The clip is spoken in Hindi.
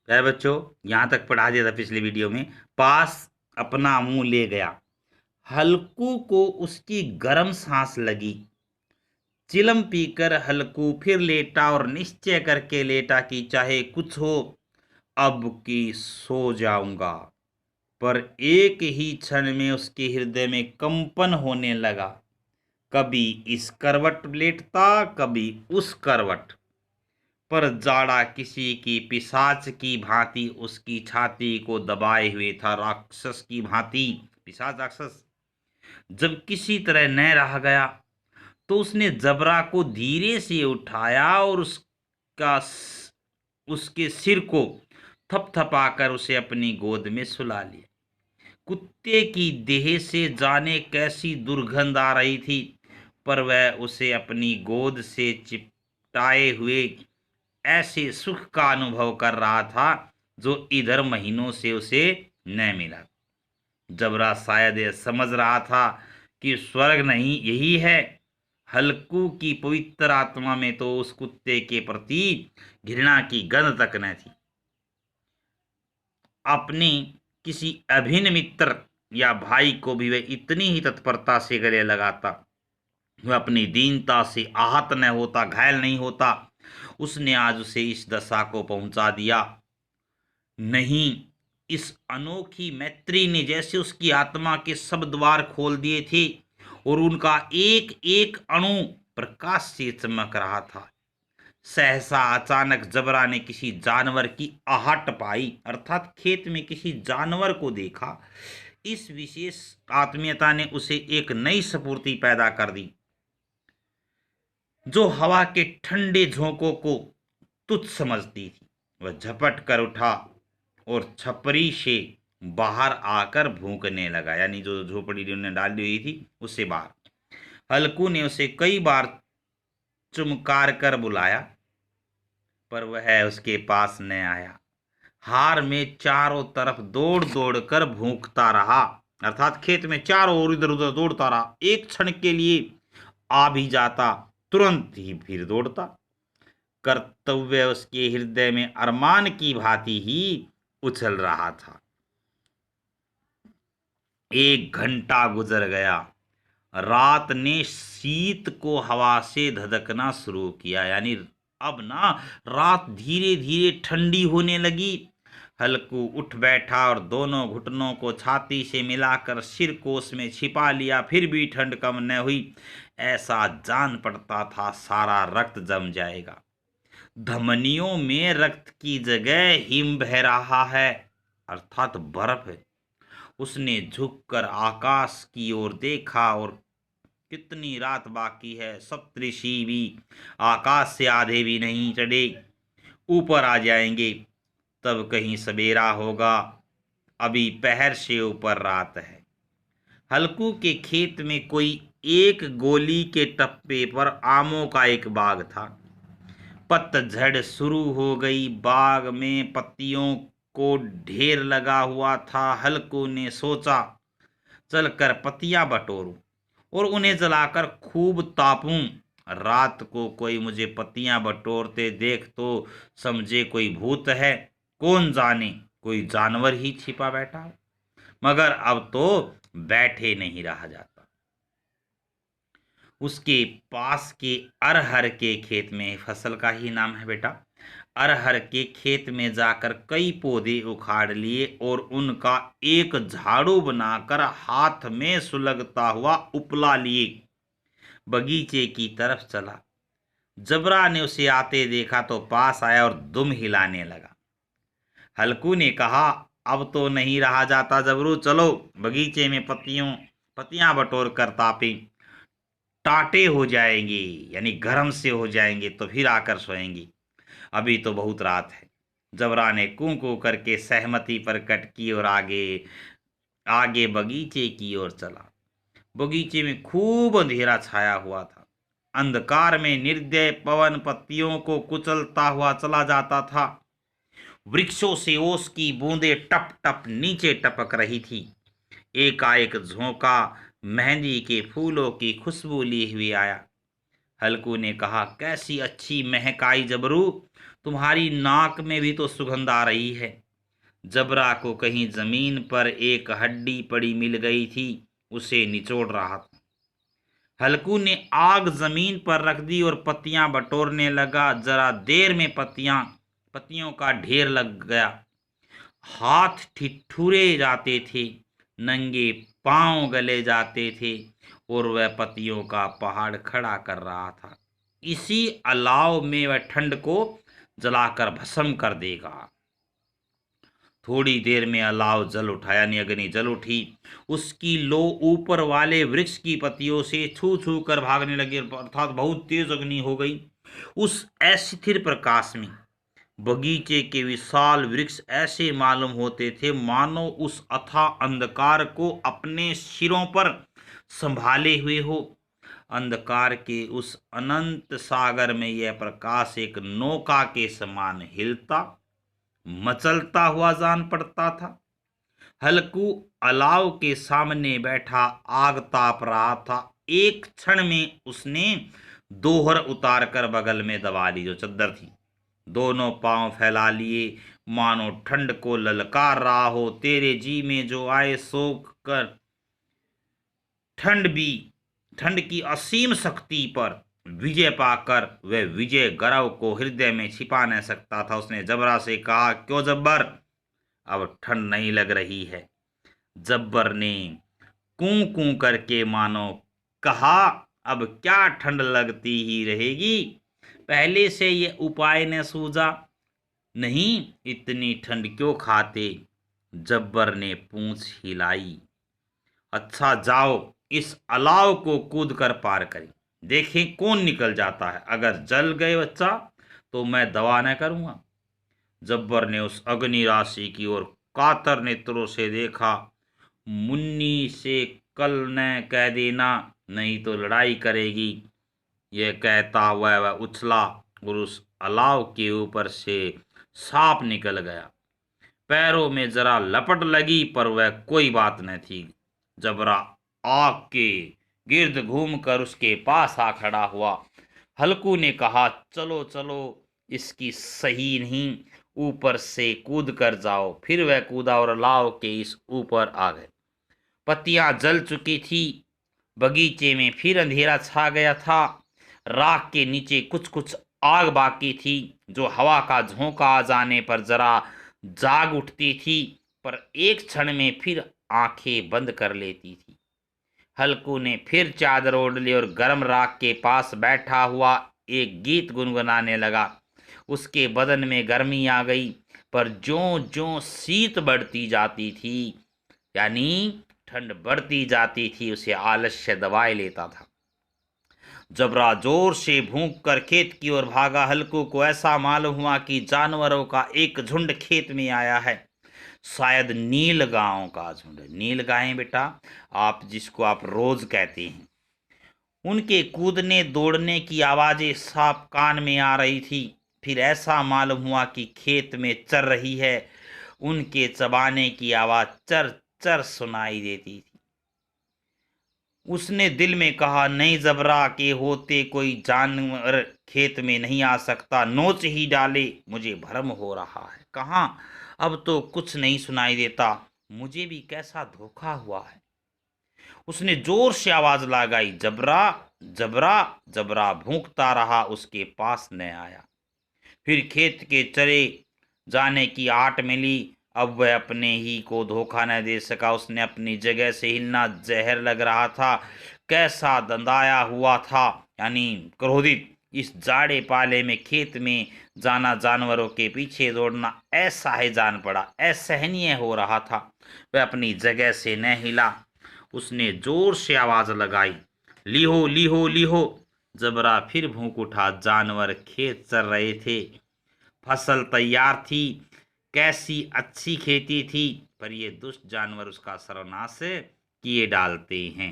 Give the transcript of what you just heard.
प्यारे बच्चों, यहाँ तक पढ़ा दिया था पिछले वीडियो में। पास अपना मुंह ले गया, हल्कू को उसकी गर्म सांस लगी। चिलम पीकर हल्कू फिर लेटा और निश्चय करके लेटा कि चाहे कुछ हो, अब की सो जाऊंगा। पर एक ही क्षण में उसके हृदय में कंपन होने लगा। कभी इस करवट लेटता, कभी उस करवट पर। जाड़ा किसी की पिशाच की भांति उसकी छाती को दबाए हुए था, राक्षस की भांति। पिशाच राक्षस जब किसी तरह न रह गया तो उसने जबरा को धीरे से उठाया और उसके सिर को थपथपाकर उसे अपनी गोद में सुला लिया। कुत्ते की देह से जाने कैसी दुर्गंध आ रही थी, पर वह उसे अपनी गोद से चिपटाए हुए ऐसे सुख का अनुभव कर रहा था जो इधर महीनों से उसे न मिला। जबरा शायद यह समझ रहा था कि स्वर्ग नहीं यही है। हल्कू की पवित्र आत्मा में तो उस कुत्ते के प्रति घृणा की गंध तक न थी। अपने किसी अभिन्न मित्र या भाई को भी वह इतनी ही तत्परता से गले लगाता, वह अपनी दीनता से आहत न होता, घायल नहीं होता। उसने आज उसे इस दशा को पहुंचा दिया। नहीं, इस अनोखी मैत्री ने जैसे उसकी आत्मा के सब द्वार खोल दिए थे और उनका एक एक अणु प्रकाश से चमक रहा था। सहसा अचानक जबरा ने किसी जानवर की आहट पाई, अर्थात खेत में किसी जानवर को देखा। इस विशेष आत्मीयता ने उसे एक नई स्फूर्ति पैदा कर दी, जो हवा के ठंडे झोंकों को तुच्छ समझती थी। वह झपट कर उठा और छपरी से बाहर आकर भूंकने लगा, यानी जो झोपड़ी उन्होंने डाली हुई थी उससे बाहर। हल्कू ने उसे कई बार चुमकार कर बुलाया, पर वह उसके पास न आया। हार में चारों तरफ दौड़ दौड़ कर भूंकता रहा, अर्थात खेत में चारों ओर इधर उधर दौड़ता रहा। एक क्षण के लिए आ भी जाता, तुरंत ही फिर दौड़ता। कर्तव्य उसके हृदय में अरमान की भांति ही उछल रहा था। 1 घंटा गुजर गया। रात ने शीत को हवा से धधकना शुरू किया, यानी अब ना रात धीरे धीरे ठंडी होने लगी। हल्कू उठ बैठा और दोनों घुटनों को छाती से मिलाकर सिर को उसमें छिपा लिया। फिर भी ठंड कम न हुई। ऐसा जान पड़ता था सारा रक्त जम जाएगा। धमनियों में रक्त की जगह हिम बह रहा है, अर्थात बर्फ है। उसने झुककर आकाश की ओर देखा और कितनी रात बाकी है। सप्तऋषि भी आकाश से आधे भी नहीं चढ़े, ऊपर आ जाएंगे तब कहीं सवेरा होगा। अभी पहर से ऊपर रात है। हल्कू के खेत में कोई एक गोली के टप्पे पर आमों का एक बाग था। पतझड़ शुरू हो गई। बाग में पत्तियों को ढेर लगा हुआ था। हल्कू ने सोचा, चलकर पत्तियां बटोरूं और उन्हें जलाकर खूब तापूं। रात को कोई मुझे पत्तियां बटोरते देख तो समझे कोई भूत है, कौन जाने कोई जानवर ही छिपा बैठा है। मगर अब तो बैठे नहीं रहा जाता। उसके पास के अरहर के खेत में, फसल का ही नाम है बेटा, अरहर के खेत में जाकर कई पौधे उखाड़ लिए और उनका एक झाड़ू बनाकर हाथ में सुलगता हुआ उपला लिए बगीचे की तरफ चला। जबरा ने उसे आते देखा तो पास आया और दुम हिलाने लगा। हल्कू ने कहा, अब तो नहीं रहा जाता जबरू, चलो बगीचे में पत्तियां बटोर कर तापी। टाटे हो जाएंगे, यानी गर्म से हो जाएंगे तो फिर आकर सोएंगी। अभी तो बहुत रात है। जबरा ने कूं कूं करके सहमति प्रकट की और आगे आगे बगीचे की ओर चला। बगीचे में खूब अंधेरा छाया हुआ था। अंधकार में निर्दय पवन पत्तियों को कुचलता हुआ चला जाता था। वृक्षों से ओस की बूंदें टप टप नीचे टपक रही थी। एकाएक झोंका मेहंदी के फूलों की खुशबू लिए हुए आया। हल्कू ने कहा, कैसी अच्छी महक आई जबरू, तुम्हारी नाक में भी तो सुगंध आ रही है। जबरा को कहीं जमीन पर एक हड्डी पड़ी मिल गई थी, उसे निचोड़ रहा था। हल्कू ने आग जमीन पर रख दी और पत्तियां बटोरने लगा। जरा देर में पत्तियों का ढेर लग गया। हाथ ठिठुरे जाते थे, नंगे पांव गले जाते थे और वह पत्तियों का पहाड़ खड़ा कर रहा था। इसी अलाव में वह ठंड को जलाकर भस्म कर देगा। थोड़ी देर में अलाव जल उठा, यानी अग्नि जल उठी। उसकी लो ऊपर वाले वृक्ष की पत्तियों से छू छू कर भागने लगी, अर्थात बहुत तेज अग्नि हो गई। उस अस्थिर प्रकाश में बगीचे के विशाल वृक्ष ऐसे मालूम होते थे मानो उस अथाह अंधकार को अपने सिरों पर संभाले हुए हो। अंधकार के उस अनंत सागर में यह प्रकाश एक नौका के समान हिलता मचलता हुआ जान पड़ता था। हल्कू अलाव के सामने बैठा आग ताप रहा था। एक क्षण में उसने दोहर उतार कर बगल में दबा ली जो चद्दर थी। दोनों पांव फैला लिए, मानो ठंड को ललकार रहा हो। तेरे जी में जो आए सोख कर ठंड की असीम शक्ति पर विजय पाकर वह विजय गर्व को हृदय में छिपा नहीं सकता था। उसने जबरा से कहा, क्यों जब्बर, अब ठंड नहीं लग रही है? जब्बर ने कूं कूं करके मानो कहा, अब क्या ठंड लगती ही रहेगी, पहले से ये उपाय न सूझा? नहीं, इतनी ठंड क्यों खाते? जब्बर ने पूंछ हिलाई। अच्छा जाओ, इस अलाव को कूद कर पार करें, देखें कौन निकल जाता है। अगर जल गए बच्चा तो मैं दवा न करूंगा। जब्बर ने उस अग्नि राशि की ओर कातर नेत्रों से देखा। मुन्नी से कल न कह देना, नहीं तो लड़ाई करेगी। यह कहता हुआ वह उछला और उस अलाव के ऊपर से सांप निकल गया। पैरों में जरा लपट लगी पर वह कोई बात न थी। जबरा आग के गिर्द घूमकर उसके पास आ खड़ा हुआ। हल्कू ने कहा, चलो चलो, इसकी सही नहीं, ऊपर से कूद कर जाओ। फिर वह कूदा और अलाव के इस ऊपर आ गए। पत्तियां जल चुकी थी। बगीचे में फिर अंधेरा छा गया था। राख के नीचे कुछ कुछ आग बाकी थी, जो हवा का झोंका आ जाने पर जरा जाग उठती थी, पर एक क्षण में फिर आंखें बंद कर लेती थी। हल्कू ने फिर चादर ओढ़ ली और गर्म राख के पास बैठा हुआ एक गीत गुनगुनाने लगा। उसके बदन में गर्मी आ गई, पर ज्यों ज्यों शीत बढ़ती जाती थी, यानी ठंड बढ़ती जाती थी, उसे आलस्य दबाए लेता था। जबरा जोर से भूख कर खेत की ओर भागा। हल्कू को ऐसा मालूम हुआ कि जानवरों का एक झुंड खेत में आया है। शायद नील गायों का झुंड। नील गायें बेटा, आप जिसको आप रोज कहते हैं। उनके कूदने दौड़ने की आवाजें साफ कान में आ रही थी। फिर ऐसा मालूम हुआ कि खेत में चर रही है। उनके चबाने की आवाज चर चर सुनाई देती थी। उसने दिल में कहा, नहीं जबरा के होते कोई जानवर खेत में नहीं आ सकता, नोच ही डाले, मुझे भ्रम हो रहा है। कहाँ, अब तो कुछ नहीं सुनाई देता, मुझे भी कैसा धोखा हुआ है। उसने जोर से आवाज लगाई, जबरा जबरा। जबरा भूखता रहा, उसके पास न आया। फिर खेत के चरे जाने की आट मिली। अब वह अपने ही को धोखा न दे सका। उसने अपनी जगह से हिलना जहर लग रहा था। कैसा दंदाया हुआ था, यानी क्रोधित। इस जाड़े पाले में खेत में जाना, जानवरों के पीछे दौड़ना, ऐसा है जान पड़ा, असहनीय हो रहा था। वह अपनी जगह से न हिला। उसने जोर से आवाज लगाई, लीहो लीहो लीहो। जबरा फिर भूख उठा। जानवर खेत चर रहे थे, फसल तैयार थी, कैसी अच्छी खेती थी, पर ये दुष्ट जानवर उसका सर्वनाश किए डालते हैं।